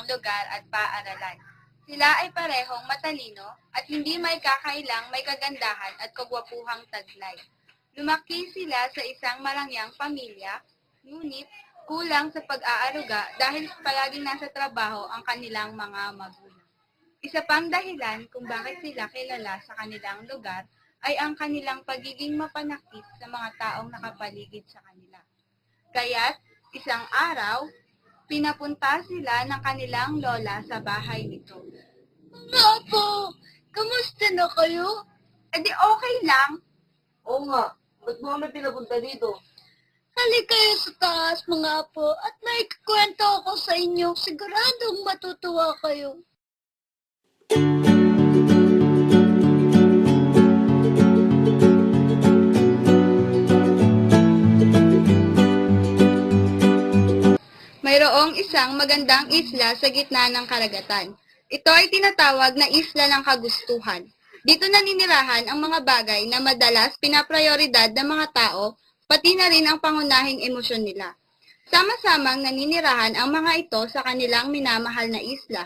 lugar at paaralan. Sila ay parehong matalino at hindi may kakailang may kagandahan at kagwapuhang taglay. Lumaki sila sa isang marangyang pamilya, ngunit kulang sa pag-aaruga dahil palaging nasa trabaho ang kanilang mga magulang. Isa pang dahilan kung bakit sila kilala sa kanilang lugar ay ang kanilang pagiging mapanakit sa mga taong nakapaligid sa kanila. Kaya't isang araw, pinapunta sila ng kanilang lola sa bahay nito. Mga apo, kamusta na kayo? Edi okay lang. Oo nga, ba't mo kami pinapunta dito? Halika kayo sa taas, mga apo, at may kwento ako sa inyo. Siguradong matutuwa kayo. Mayroong isang magandang isla sa gitna ng karagatan. Ito ay tinatawag na Isla ng Kagustuhan. Dito naninirahan ang mga bagay na madalas pinaprioridad ng mga tao, pati na rin ang pangunahing emosyon nila. Sama-samang naninirahan ang mga ito sa kanilang minamahal na isla.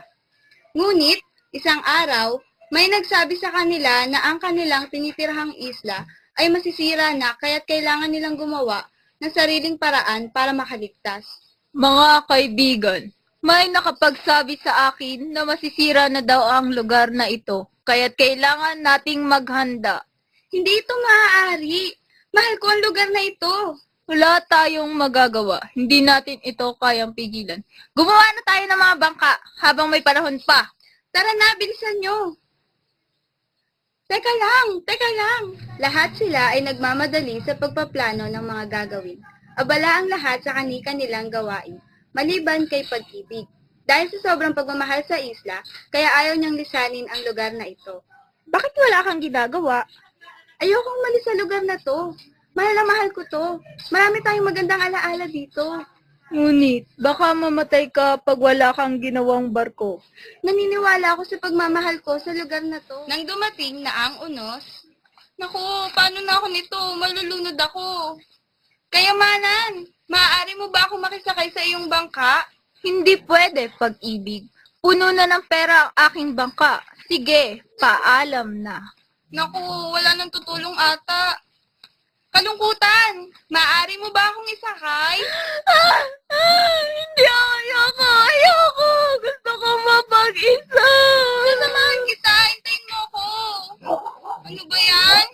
Ngunit, isang araw, may nagsabi sa kanila na ang kanilang tinitirhang isla ay masisira na kaya't kailangan nilang gumawa ng sariling paraan para makaligtas. Mga kaibigan, may nakapagsabi sa akin na masisira na daw ang lugar na ito, kaya't kailangan nating maghanda. Hindi ito maaari. Mahal ko ang lugar na ito. Wala tayong magagawa, hindi natin ito kayang pigilan. Gumawa na tayo ng mga bangka habang may panahon pa. Tara na, bilisan nyo. Teka lang. Lahat sila ay nagmamadali sa pagpaplano ng mga gagawin. Abala ang lahat sa kani-kanilang gawain, maliban kay Pag-ibig. Dahil sa sobrang pagmamahal sa isla, kaya ayaw niyang lisanin ang lugar na ito. Bakit wala kang ginagawa? Ayokong umalis sa lugar na to. Mahal na mahal ko to. Marami tayong magandang alaala dito. Ngunit, baka mamatay ka pag wala kang ginawang barko. Naniniwala ako sa pagmamahal ko sa lugar na to. Nang dumating na ang unos, naku, paano na ako nito? Malulunod ako. Kayamanan, maaari mo ba akong makisakay sa iyong bangka? Hindi pwede, Pag-ibig. Puno na ng pera ang aking bangka. Sige, paalam na. Naku, wala nang tutulong ata. Kalungkutan, maaari mo ba akong isakay? Hindi, ayoko. Gusto ko mapag-isa. Sasamahan kita, hintayin mo ako. Ano ba yan?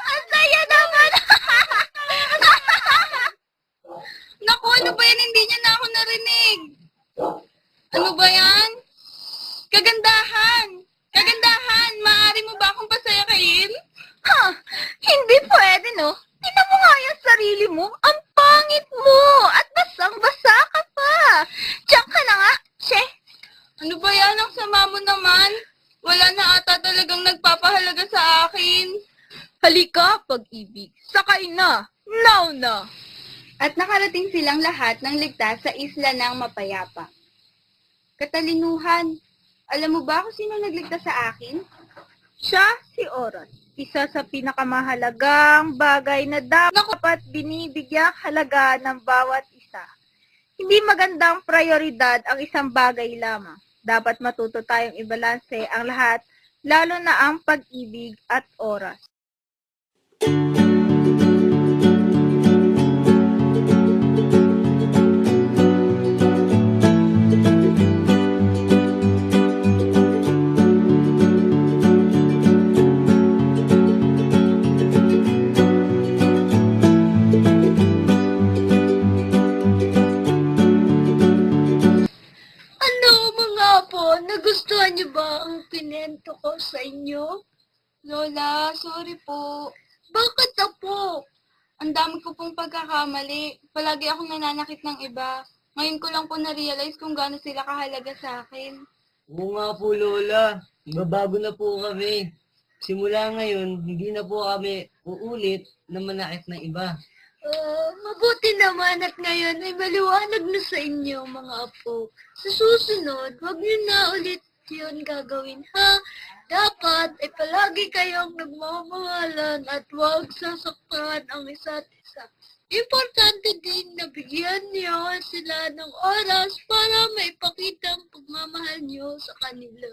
Ang saya naman. Naku, ano ba yan? Hindi niya na ako narinig. Ano ba yan? Kagandahan, maaari mo ba akong pasayakayin? Hindi pwede, no? Tingnan mo nga yung sarili mo. Ang pangit mo. At basang-basa ka pa. Diyan ka na nga. Che. Ano ba yan? Ang sama mo naman. Wala na ata talagang nagpapahalaga sa akin. Halika, Pag-ibig. Sakay na. Now na. At nakarating silang lahat ng ligtas sa isla ng mapayapa. Katalinuhan, alam mo ba kung sino nagligtas sa akin? Siya si Oras. Isa sa pinakamahalagang bagay na dapat binibigyang halaga ng bawat isa. Hindi magandang prioridad ang isang bagay lamang. Dapat matuto tayong ibalanse ang lahat, lalo na ang pag-ibig at oras. Nagustuhan niyo ba ang pinento ko sa inyo? Lola, sorry po. Bakit apo? Ang dami ko pong pagkakamali. Palagi akong nananakit ng iba. Ngayon ko lang po na-realize kung gaano sila kahalaga sa akin. Oo nga po, Lola. Babago na po kami. Simula ngayon, hindi na po kami uulit na manakit ng iba. Mabuti naman at ngayon ay maliwanag na sa inyo, mga apo. Sa susunod, wag niyo na ulit yun gagawin, ha? Dapat ay palagi kayong nagmamahalan at huwag sasaktan ang isa't isa. Importante din na bigyan niyo sila ng oras para maipakita ang pagmamahal niyo sa kanila.